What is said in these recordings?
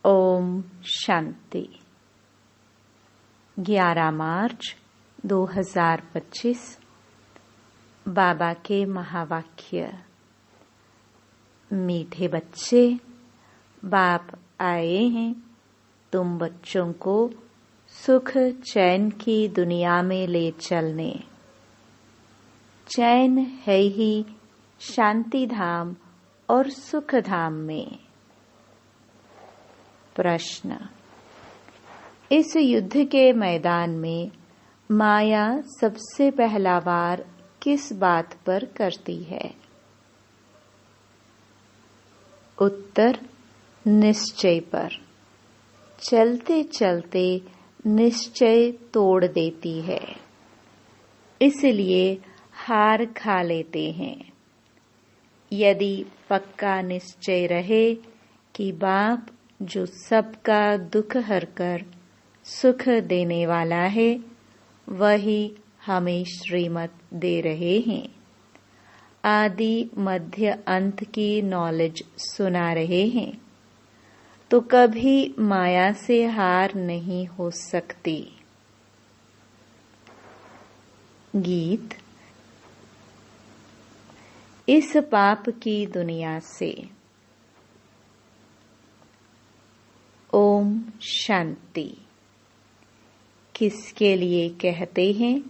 ओम शांति। 11 मार्च 2025 बाबा के महावाक्य। मीठे बच्चे, बाप आए हैं तुम बच्चों को सुख चैन की दुनिया में ले चलने। चैन है ही शांति धाम और सुख धाम में। प्रश्न: इस युद्ध के मैदान में माया सबसे पहला वार किस बात पर करती है? उत्तर: निश्चय पर। चलते चलते निश्चय तोड़ देती है, इसलिए हार खा लेते हैं। यदि पक्का निश्चय रहे कि बाप जो सबका दुख हरकर सुख देने वाला है, वही हमें श्रीमत दे रहे हैं, आदि मध्य अंत की नॉलेज सुना रहे हैं, तो कभी माया से हार नहीं हो सकती। गीत। इस पाप की दुनिया से। ओम शांति। किसके लिए कहते हैं?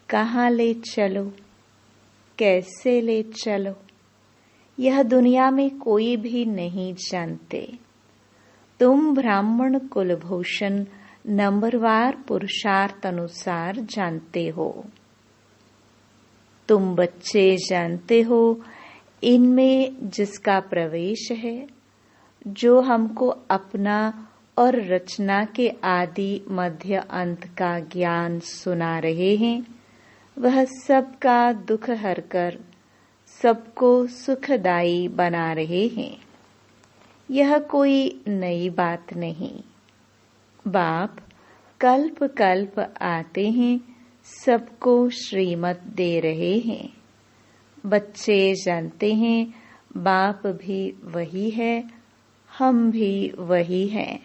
कहाँ ले चलो, कैसे ले चलो, यह दुनिया में कोई भी नहीं जानते। तुम ब्राह्मण कुलभूषण नंबरवार पुरुषार्थ अनुसार जानते हो। तुम बच्चे जानते हो इनमें जिसका प्रवेश है, जो हमको अपना और रचना के आदि मध्य अंत का ज्ञान सुना रहे हैं, वह सबका दुख हरकर सबको सुखदायी बना रहे हैं। यह कोई नई बात नहीं। बाप कल्प कल्प आते हैं, सबको श्रीमत दे रहे हैं। बच्चे जानते हैं बाप भी वही है, हम भी वही हैं।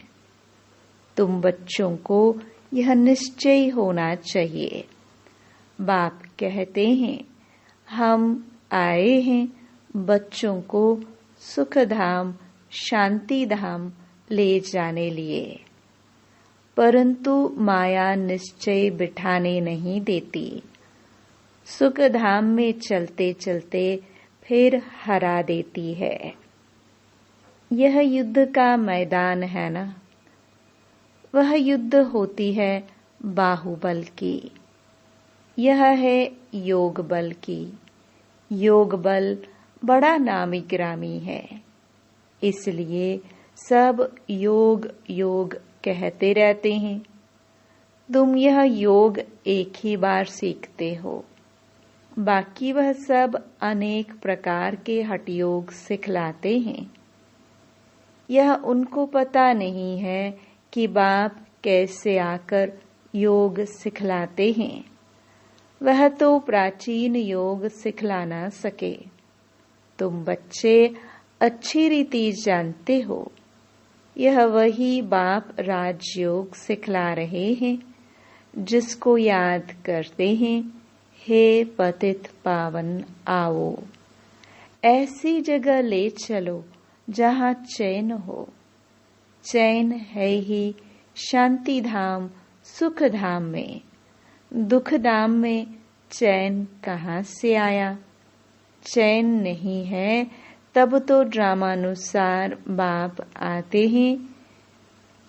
तुम बच्चों को यह निश्चय होना चाहिए। बाप कहते हैं हम आए हैं बच्चों को सुख धाम शांति धाम ले जाने लिए, परंतु माया निश्चय बिठाने नहीं देती। सुख धाम में चलते चलते फिर हरा देती है। यह युद्ध का मैदान है ना? वह युद्ध होती है बाहुबल की, यह है योग बल की। योग बल बड़ा नामी गिरामी है, इसलिए सब योग योग कहते रहते हैं। तुम यह योग एक ही बार सीखते हो, बाकी वह सब अनेक प्रकार के हठ योग सिखलाते हैं। यह उनको पता नहीं है कि बाप कैसे आकर योग सिखलाते हैं। वह तो प्राचीन योग सिखला ना सके। तुम बच्चे अच्छी रीति जानते हो, यह वही बाप राजयोग सिखला रहे हैं, जिसको याद करते हैं, हे पतित पावन आओ, ऐसी जगह ले चलो जहाँ चैन हो। चैन है ही शांति धाम सुख धाम में। दुख धाम में चैन कहाँ से आया? चैन नहीं है तब तो ड्रामानुसार बाप आते हैं।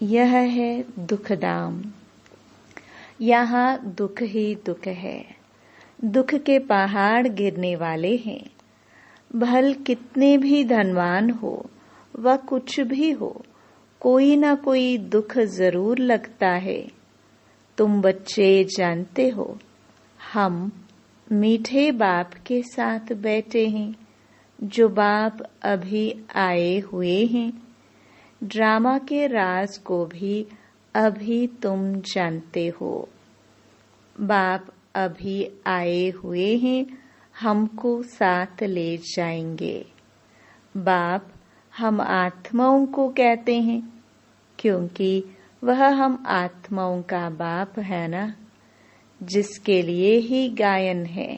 यह है दुख धाम। यहाँ दुख ही दुख है। दुख के पहाड़ गिरने वाले हैं। भल कितने भी धनवान हो व कुछ भी हो, कोई ना कोई दुख जरूर लगता है। तुम बच्चे जानते हो हम मीठे बाप के साथ बैठे हैं, जो बाप अभी आए हुए हैं। ड्रामा के राज को भी अभी तुम जानते हो। बाप अभी आए हुए हैं, हमको साथ ले जाएंगे। बाप हम आत्माओं को कहते हैं, क्योंकि वह हम आत्माओं का बाप है ना, जिसके लिए ही गायन है।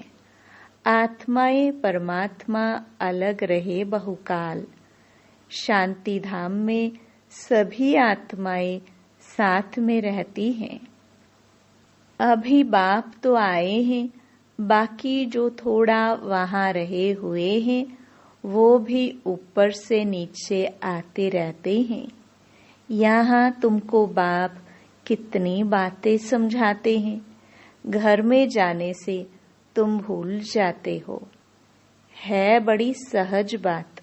आत्माएं परमात्मा अलग रहे बहुकाल, शांति धाम में सभी आत्माएं साथ में रहती हैं। अभी बाप तो आए हैं, बाकी जो थोड़ा वहां रहे हुए हैं वो भी ऊपर से नीचे आते रहते हैं। यहाँ तुमको बाप कितनी बातें समझाते हैं, घर में जाने से तुम भूल जाते हो। है बड़ी सहज बात।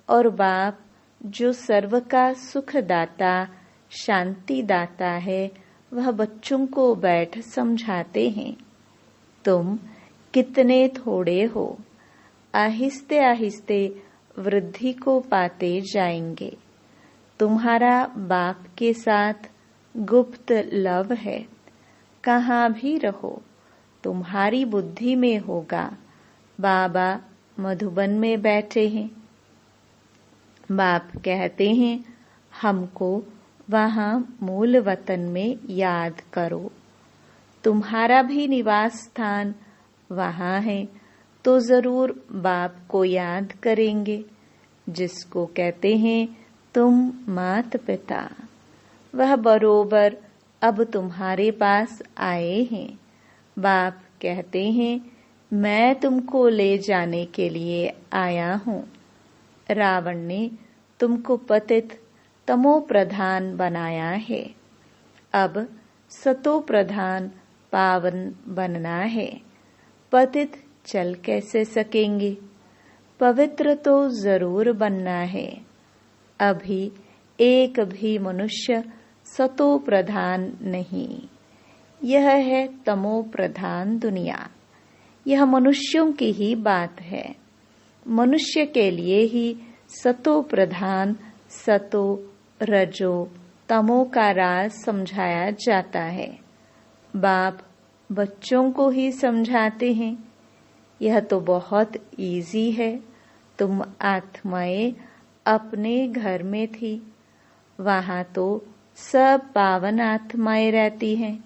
और बाप जो सर्व का सुख दाता, शांति दाता है, वह बच्चों को बैठ समझाते हैं। तुम कितने थोड़े हो, आहिस्ते आहिस्ते वृद्धि को पाते जाएंगे। तुम्हारा बाप के साथ गुप्त लव है। कहाँ भी रहो तुम्हारी बुद्धि में होगा बाबा मधुबन में बैठे हैं। बाप कहते हैं हमको वहाँ मूल वतन में याद करो। तुम्हारा भी निवास स्थान वहाँ है, तो जरूर बाप को याद करेंगे, जिसको कहते हैं तुम मात पिता। वह बरोबर अब तुम्हारे पास आए हैं। बाप कहते हैं मैं तुमको ले जाने के लिए आया हूँ। रावण ने तुमको पतित तमो प्रधान बनाया है, अब सतो प्रधान पावन बनना है। पतित चल कैसे सकेंगे, पवित्र तो जरूर बनना है। अभी एक भी मनुष्य सतो प्रधान नहीं, यह है तमो प्रधान दुनिया। यह मनुष्यों की ही बात है। मनुष्य के लिए ही सतो प्रधान, सतो, रजो, तमो का राज समझाया जाता है। बाप बच्चों को ही समझाते हैं। यह तो बहुत इजी है। तुम आत्माएं अपने घर में थी, वहां तो सब पावन आत्माएं रहती हैं।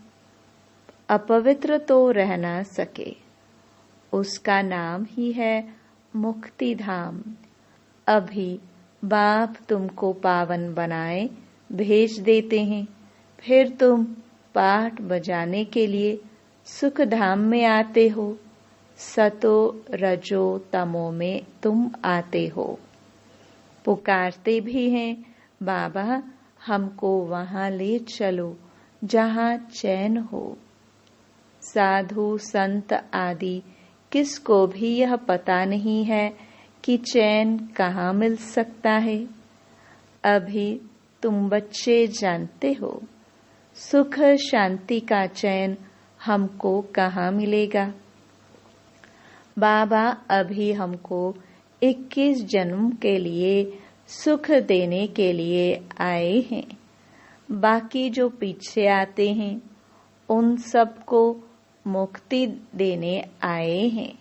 अपवित्र तो रह ना सके, उसका नाम ही है मुक्ति धाम। अभी बाप तुमको पावन बनाए भेज देते हैं, फिर तुम पाठ बजाने के लिए सुख धाम में आते हो। सतो रजो तमो में तुम आते हो। पुकारते भी हैं बाबा हमको वहां ले चलो जहां चैन हो। साधु संत आदि किसको भी यह पता नहीं है कि चैन कहाँ मिल सकता है। अभी तुम बच्चे जानते हो सुख शांति का चैन हमको कहाँ मिलेगा। बाबा अभी हमको 21 जन्म के लिए सुख देने के लिए आए हैं। बाकी जो पीछे आते हैं उन सबको मुक्ति देने आए हैं।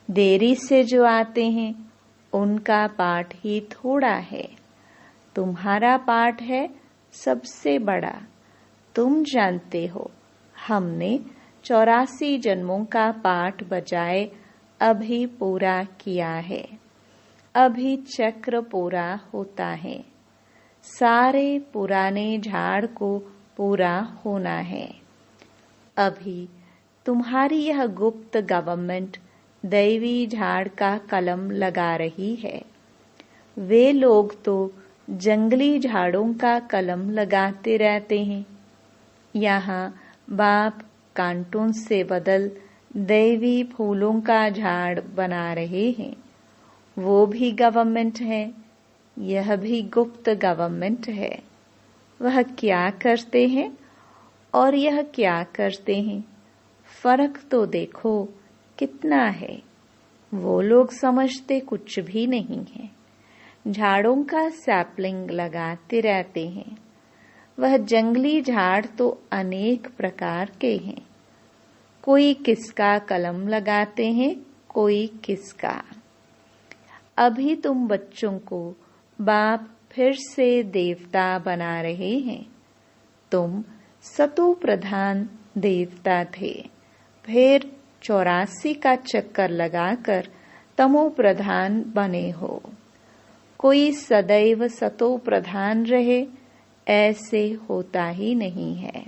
देरी से जो आते हैं उनका पाठ ही थोड़ा है। तुम्हारा पाठ है सबसे बड़ा। तुम जानते हो हमने 84 जन्मों का पाठ बजाए अभी पूरा किया है। अभी चक्र पूरा होता है। सारे पुराने झाड़ को पूरा होना है। अभी तुम्हारी यह गुप्त गवर्नमेंट दैवी झाड़ का कलम लगा रही है। वे लोग तो जंगली झाड़ों का कलम लगाते रहते हैं। यहाँ बाप कांटों से बदल दैवी फूलों का झाड़ बना रहे हैं। वो भी गवर्नमेंट है, यह भी गुप्त गवर्नमेंट है। वह क्या करते हैं और यह क्या करते हैं, फर्क तो देखो कितना है। वो लोग समझते कुछ भी नहीं है। झाड़ों का सैपलिंग लगाते रहते हैं। वह जंगली झाड़ तो अनेक प्रकार के हैं। कोई किसका कलम लगाते हैं, कोई किसका। अभी तुम बच्चों को बाप फिर से देवता बना रहे हैं। तुम सतो प्रधान देवता थे, फिर 84 का चक्कर लगाकर तमो प्रधान बने हो। कोई सदैव सतो प्रधान रहे ऐसे होता ही नहीं है।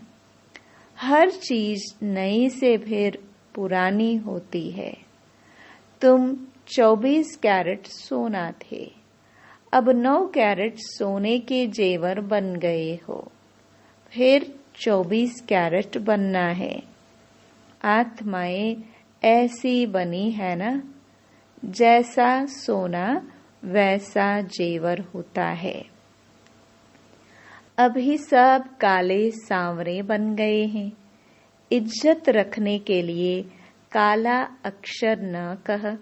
हर चीज नई से फिर पुरानी होती है। तुम 24 कैरेट सोना थे, अब 9 कैरेट सोने के जेवर बन गए हो, फिर 24 कैरेट बनना है। आत्माएं ऐसी बनी है ना, जैसा सोना वैसा जेवर होता है। अभी सब काले सांवरे बन गए हैं। इज्जत रखने के लिए काला अक्षर न कह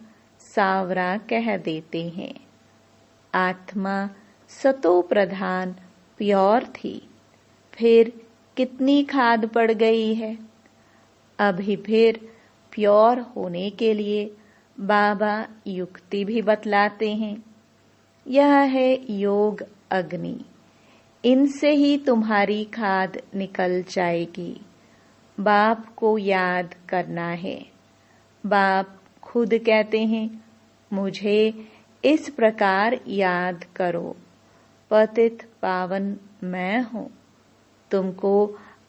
सांवरा कह देते हैं। आत्मा सतो प्रधान प्योर थी, फिर कितनी खाद पड़ गई है। अभी फिर प्योर होने के लिए बाबा युक्ति भी बतलाते हैं। यह है योग अग्नि, इनसे ही तुम्हारी खाद निकल जाएगी। बाप को याद करना है। बाप खुद कहते हैं, मुझे इस प्रकार याद करो, पतित पावन मैं हूँ। तुमको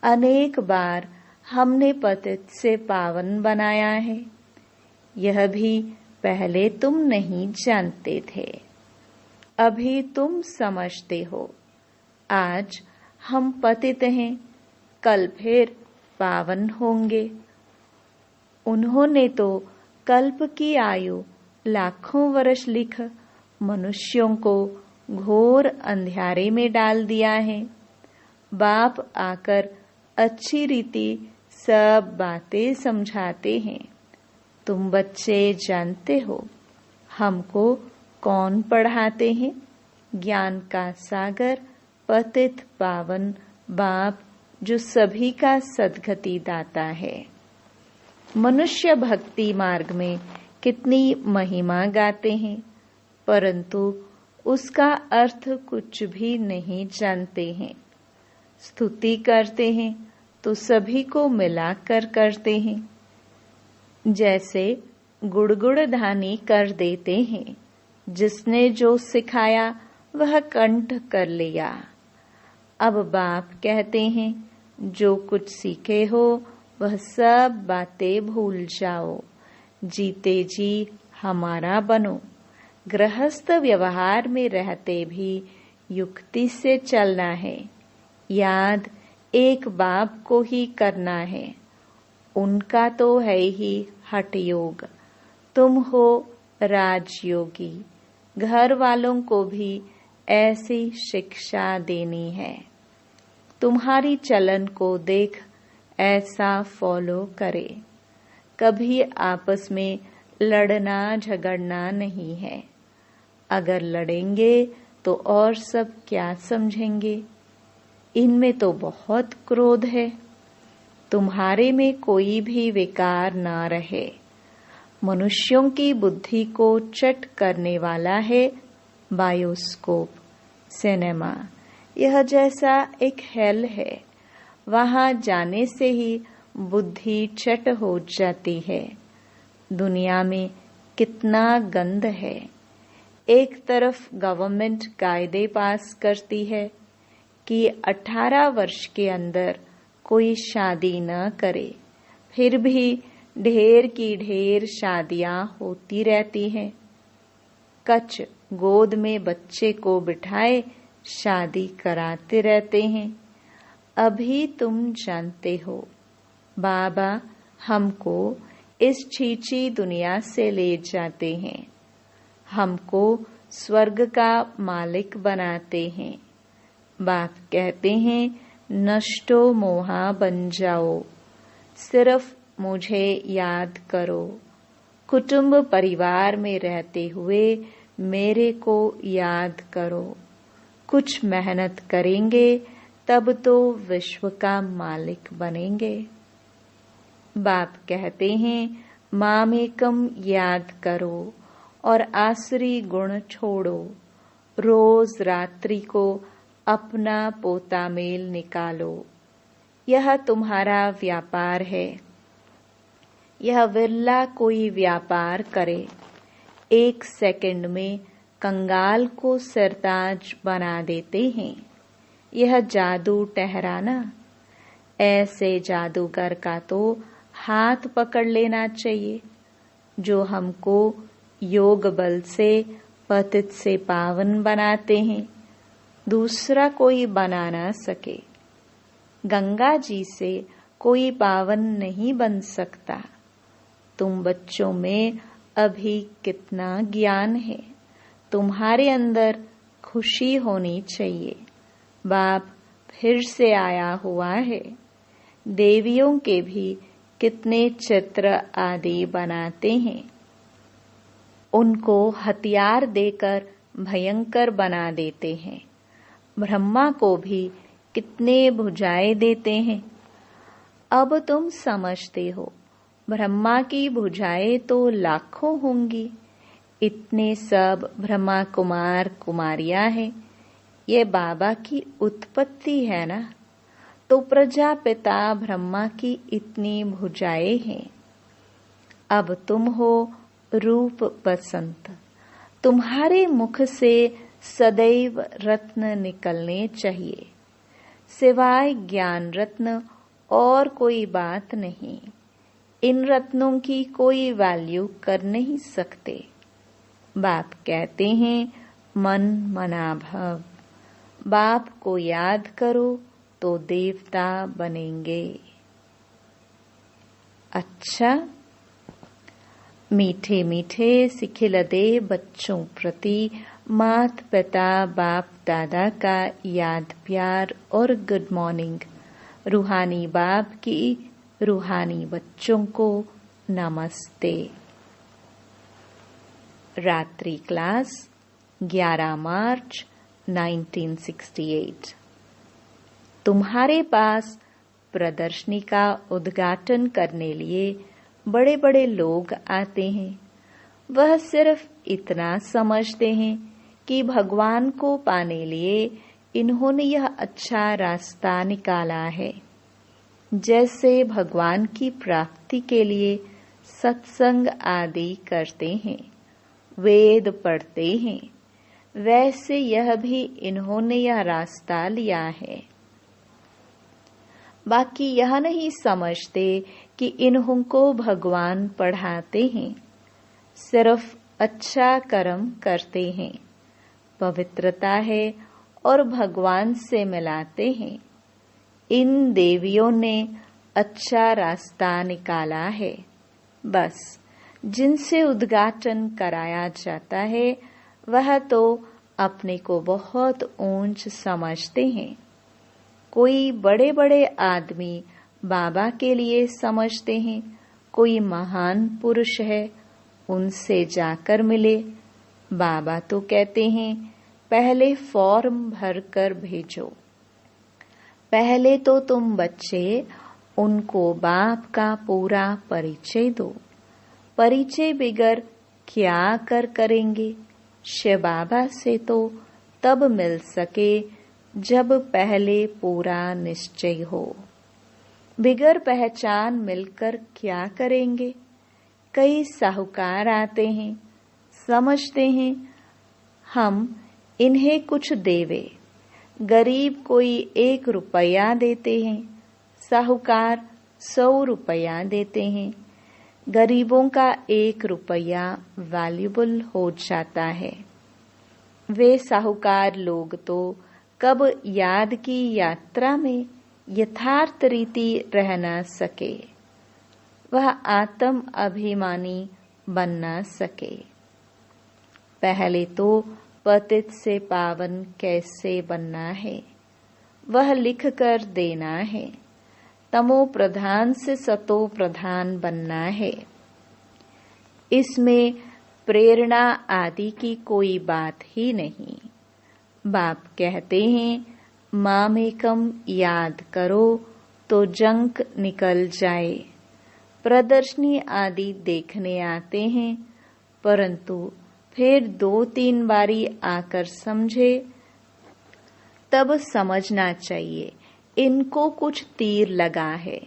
अनेक बार हमने पतित से पावन बनाया है, यह भी पहले तुम नहीं जानते थे, अभी तुम समझते हो। आज हम पतित हैं, कल फिर पावन होंगे। उन्होंने तो कल्प की आयु लाखों वर्ष लिख मनुष्यों को घोर अंधियारे में डाल दिया है। बाप आकर अच्छी रीति सब बातें समझाते हैं। तुम बच्चे जानते हो हमको कौन पढ़ाते हैं? ज्ञान का सागर पतित पावन बाप, जो सभी का सद्गति दाता है। मनुष्य भक्ति मार्ग में कितनी महिमा गाते हैं, परंतु उसका अर्थ कुछ भी नहीं जानते हैं। स्तुति करते हैं तो सभी को मिलाकर करते हैं। जैसे गुड़गुड़ धानी कर देते हैं, जिसने जो सिखाया वह कंठ कर लिया। अब बाप कहते हैं, जो कुछ सीखे हो वह सब बातें भूल जाओ, जीते जी हमारा बनो। गृहस्थ व्यवहार में रहते भी युक्ति से चलना है। याद एक बाप को ही करना है, उनका तो है ही हठ योग। तुम हो राजयोगी, घर वालों को भी ऐसी शिक्षा देनी है। तुम्हारी चलन को देख ऐसा फॉलो करे। कभी आपस में लड़ना झगड़ना नहीं है। अगर लड़ेंगे तो और सब क्या समझेंगे? इनमें तो बहुत क्रोध है। तुम्हारे में कोई भी विकार ना रहे। मनुष्यों की बुद्धि को चट करने वाला है बायोस्कोप, सिनेमा। यह जैसा एक हेल है, वहां जाने से ही बुद्धि चट हो जाती है। दुनिया में कितना गंद है। एक तरफ गवर्नमेंट कायदे पास करती है कि 18 वर्ष के अंदर कोई शादी न करे, फिर भी ढेर की ढेर शादियां होती रहती हैं। कच गोद में बच्चे को बिठाए शादी कराते रहते हैं। अभी तुम जानते हो, बाबा हमको इस छींची दुनिया से ले जाते हैं, हमको स्वर्ग का मालिक बनाते हैं। बाप कहते हैं, नष्टो मोहा बन जाओ, सिर्फ मुझे याद करो। कुटुंब परिवार में रहते हुए मेरे को याद करो। कुछ मेहनत करेंगे तब तो विश्व का मालिक बनेंगे। बाप कहते हैं, मामेकम याद करो और आसुरी गुण छोड़ो। रोज रात्रि को अपना पोता मेल निकालो। यह तुम्हारा व्यापार है। यह विरला कोई व्यापार करे। 1 सेकंड में कंगाल को सरताज बना देते हैं। यह जादू ठहराना। ऐसे जादूगर का तो हाथ पकड़ लेना चाहिए, जो हमको योग बल से पतित से पावन बनाते हैं। दूसरा कोई बना ना सके। गंगा जी से कोई पावन नहीं बन सकता। तुम बच्चों में अभी कितना ज्ञान है। तुम्हारे अंदर खुशी होनी चाहिए। बाप फिर से आया हुआ है। देवियों के भी कितने चित्र आदि बनाते हैं। उनको हथियार देकर भयंकर बना देते हैं। ब्रह्मा को भी कितने भुजाएं देते हैं। अब तुम समझते हो, ब्रह्मा की भुजाएं तो लाखों होंगी। इतने सब ब्रह्मा कुमार कुमारियां हैं। ये बाबा की उत्पत्ति है ना। तो प्रजापिता ब्रह्मा की इतनी भुजाएं हैं। अब तुम हो रूप बसंत। तुम्हारे मुख से सदैव रत्न निकलने चाहिए। सिवाय ज्ञान रत्न और कोई बात नहीं। इन रत्नों की कोई वैल्यू कर नहीं सकते। बाप कहते हैं मन मना भव। बाप को याद करो तो देवता बनेंगे। अच्छा, मीठे मीठे सिखिलदे बच्चों प्रति मात पिता बाप दादा का याद प्यार और गुड मॉर्निंग। रूहानी बाप की रूहानी बच्चों को नमस्ते। रात्रि क्लास 11 मार्च 1968। तुम्हारे पास प्रदर्शनी का उद्घाटन करने लिए बड़े बड़े लोग आते हैं। वह सिर्फ इतना समझते हैं कि भगवान को पाने लिए इन्होंने यह अच्छा रास्ता निकाला है। जैसे भगवान की प्राप्ति के लिए सत्संग आदि करते हैं, वेद पढ़ते हैं, वैसे यह भी इन्होंने यह रास्ता लिया है। बाकी यह नहीं समझते कि इन्हों को भगवान पढ़ाते हैं। सिर्फ अच्छा कर्म करते हैं, पवित्रता है और भगवान से मिलाते हैं। इन देवियों ने अच्छा रास्ता निकाला है। बस जिनसे उद्घाटन कराया जाता है वह तो अपने को बहुत ऊंच समझते हैं। कोई बड़े बड़े आदमी बाबा के लिए समझते हैं, कोई महान पुरुष है, उनसे जाकर मिले। बाबा तो कहते हैं पहले फॉर्म भरकर भेजो। पहले तो तुम बच्चे उनको बाप का पूरा परिचय दो। परिचय बिगर क्या करेंगे। शिव बाबा से तो तब मिल सके जब पहले पूरा निश्चय हो। बिगर पहचान मिलकर क्या करेंगे। कई साहूकार आते हैं, समझते हैं हम इन्हें कुछ देवे। गरीब कोई 1 रुपया देते हैं, साहूकार 100 रुपया देते हैं। गरीबों का 1 रुपया वैल्यूबल हो जाता है। वे साहूकार लोग तो कब याद की यात्रा में यथार्थ रीति रह न सके। वह आत्म अभिमानी बन न सके। पहले तो पतित से पावन कैसे बनना है वह लिख कर देना है। तमो प्रधान से सतो प्रधान बनना है। इसमें प्रेरणा आदि की कोई बात ही नहीं। बाप कहते हैं मामेकम याद करो तो जंक निकल जाए। प्रदर्शनी आदि देखने आते हैं, परंतु फिर 2-3 बारी आकर समझे, तब समझना चाहिए इनको कुछ तीर लगा है।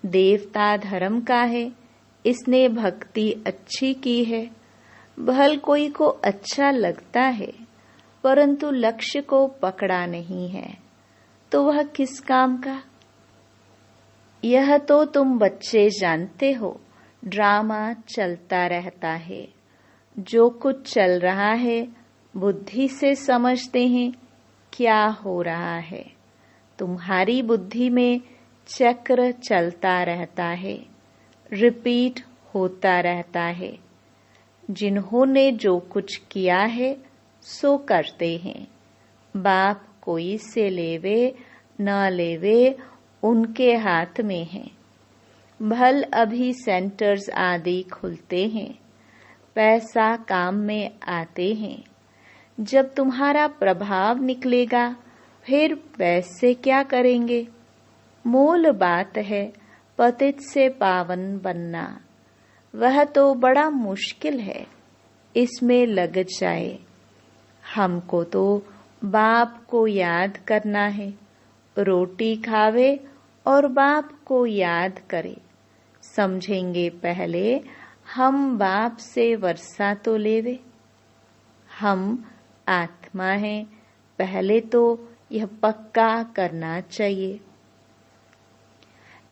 देवता धर्म का है, इसने भक्ति अच्छी की है। भल कोई को अच्छा लगता है, परंतु लक्ष्य को पकड़ा नहीं है, तो वह किस काम का? यह तो तुम बच्चे जानते हो, ड्रामा चलता रहता है। जो कुछ चल रहा है बुद्धि से समझते हैं क्या हो रहा है। तुम्हारी बुद्धि में चक्र चलता रहता है, रिपीट होता रहता है। जिन्होंने जो कुछ किया है सो करते हैं। बाप कोई से लेवे न लेवे उनके हाथ में है। भल अभी सेंटर्स आदि खुलते हैं, पैसा काम में आते हैं। जब तुम्हारा प्रभाव निकलेगा फिर पैसे क्या करेंगे? मूल बात है पतित से पावन बनना। वह तो बड़ा मुश्किल है, इसमें लग जाए। हमको तो बाप को याद करना है। रोटी खावे और बाप को याद करे। समझेंगे पहले हम बाप से वर्षा तो लेवे। हम आत्मा हैं, पहले तो यह पक्का करना चाहिए।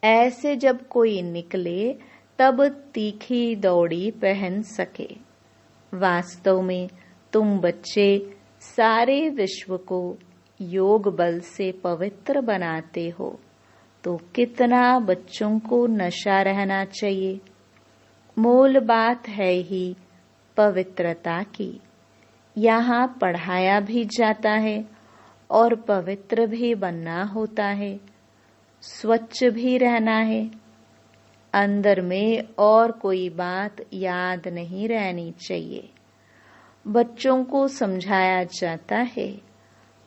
ऐसे जब कोई निकले तब तीखी दौड़ी पहन सके। वास्तव में तुम बच्चे सारे विश्व को योग बल से पवित्र बनाते हो, तो कितना बच्चों को नशा रहना चाहिए। मूल बात है ही पवित्रता की। यहाँ पढ़ाया भी जाता है और पवित्र भी बनना होता है, स्वच्छ भी रहना है। अंदर में और कोई बात याद नहीं रहनी चाहिए। बच्चों को समझाया जाता है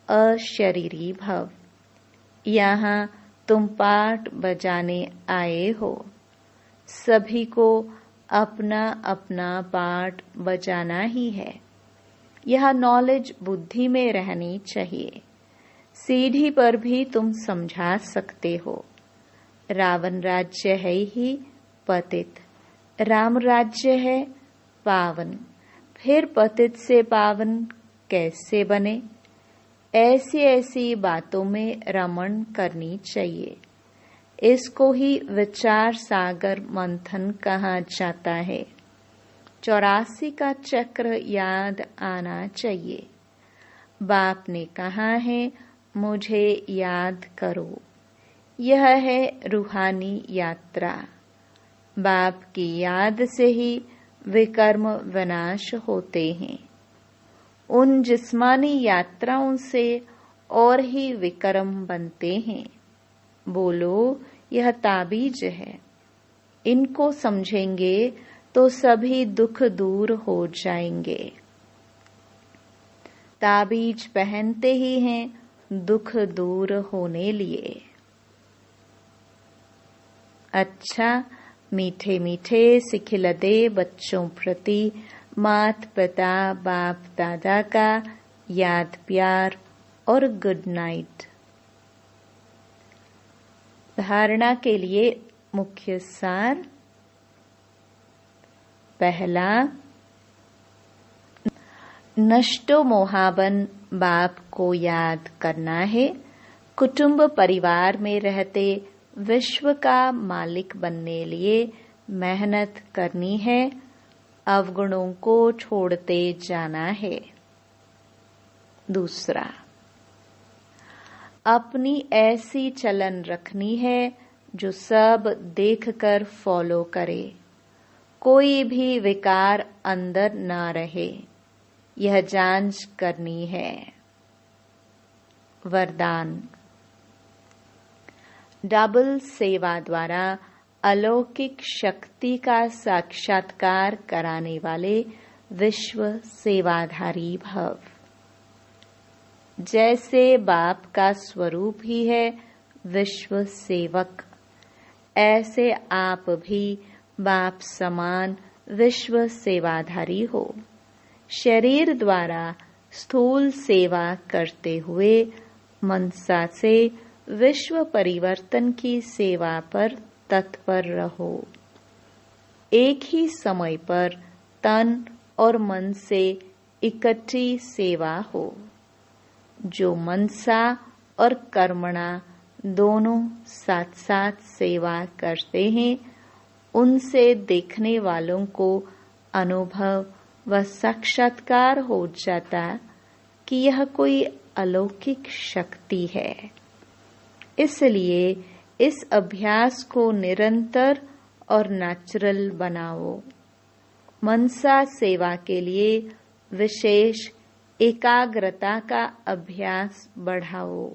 अशरीरी भव। यहाँ तुम पाठ बजाने आए हो। सभी को अपना अपना पाठ बजाना ही है। यह नॉलेज बुद्धि में रहनी चाहिए। सीढ़ी पर भी तुम समझा सकते हो। रावण राज्य है ही पतित, राम राज्य है पावन। फिर पतित से पावन कैसे बने? ऐसी ऐसी बातों में रमण करनी चाहिए। इसको ही विचार सागर मंथन कहा जाता है। 84 का चक्र याद आना चाहिए। बाप ने कहा है मुझे याद करो। यह है रूहानी यात्रा। बाप की याद से ही विकर्म विनाश होते हैं। उन जिस्मानी यात्राओं से और ही विकर्म बनते हैं। बोलो यह ताबीज है। इनको समझेंगे तो सभी दुख दूर हो जाएंगे। ताबीज पहनते ही हैं दुख दूर होने लिए। अच्छा, मीठे मीठे सिखिलदे बच्चों प्रति मात पिता बाप दादा का याद प्यार और गुड नाइट। धारणा के लिए मुख्य सार। पहला, नष्टो मोहाबन बाप को याद करना है। कुटुंब परिवार में रहते विश्व का मालिक बनने लिए मेहनत करनी है। अवगुणों को छोड़ते जाना है। दूसरा, अपनी ऐसी चलन रखनी है जो सब देखकर फॉलो करे। कोई भी विकार अंदर ना रहे, यह जांच करनी है। वरदान, डबल सेवा द्वारा अलौकिक शक्ति का साक्षात्कार कराने वाले विश्व सेवाधारी भव। जैसे बाप का स्वरूप ही है विश्व सेवक, ऐसे आप भी बाप समान विश्व सेवाधारी हो। शरीर द्वारा स्थूल सेवा करते हुए मनसा से विश्व परिवर्तन की सेवा पर तत्पर रहो। एक ही समय पर तन और मन से इकट्ठी सेवा हो। जो मनसा और कर्मणा दोनों साथ साथ सेवा करते हैं, उनसे देखने वालों को अनुभव व साक्षात्कार हो जाता कि यह कोई अलौकिक शक्ति है। इसलिए इस अभ्यास को निरंतर और नेचुरल बनाओ। मनसा सेवा के लिए विशेष एकाग्रता का अभ्यास बढ़ाओ।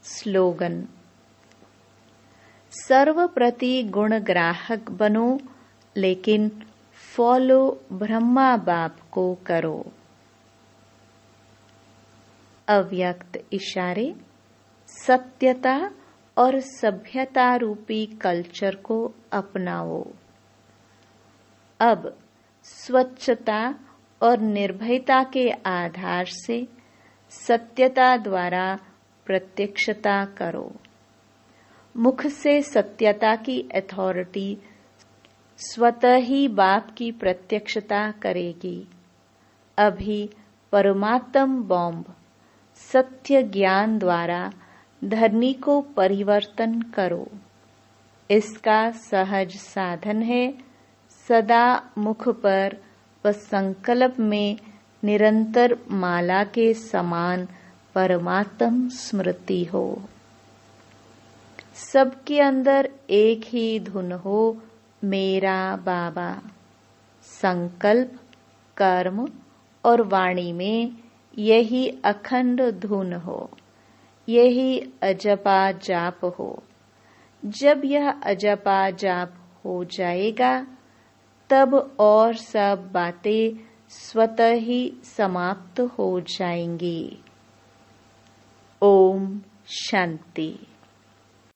स्लोगन: सर्वप्रति गुण ग्राहक बनो, लेकिन फॉलो ब्रह्मा बाप को करो। अव्यक्त इशारे: सत्यता और सभ्यता रूपी कल्चर को अपनाओ। अब स्वच्छता और निर्भयता के आधार से सत्यता द्वारा प्रत्यक्षता करो। मुख से सत्यता की अथॉरिटी स्वतः ही बाप की प्रत्यक्षता करेगी। अभी परमात्म बॉम्ब सत्य ज्ञान द्वारा धरनी को परिवर्तन करो। इसका सहज साधन है सदा मुख पर व संकल्प में निरंतर माला के समान परमात्म स्मृति हो। सबके अंदर एक ही धुन हो, मेरा बाबा। संकल्प, कर्म और वाणी में यही अखंड धुन हो, यही अजपा जाप हो। जब यह अजपा जाप हो जाएगा, तब और सब बातें स्वतः ही समाप्त हो जाएंगी। ओम शांति।